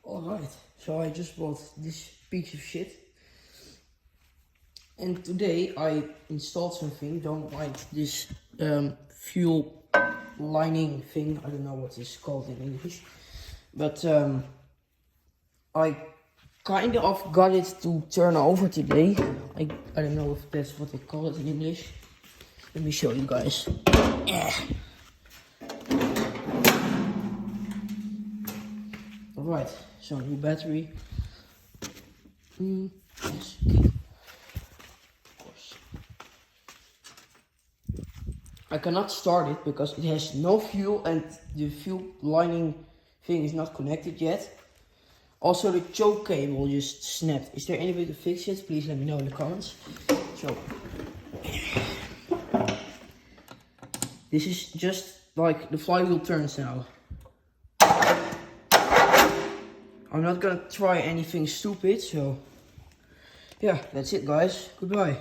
Alright, so I just bought this piece of shit. And today I installed something, don't mind this fuel lining thing, I don't know what it's called in English. But I kind of got it to turn over today. I don't know if that's what they call it in English. Let me show you guys. Alright, so new battery. Yes, okay. Of course. I cannot start it because it has no fuel and the fuel lining thing is not connected yet. Also the choke cable just snapped. Is there any way to fix it? Please let me know in the comments. So this is just like the flywheel turns now. I'm not gonna try anything stupid, so yeah, that's it guys. Goodbye.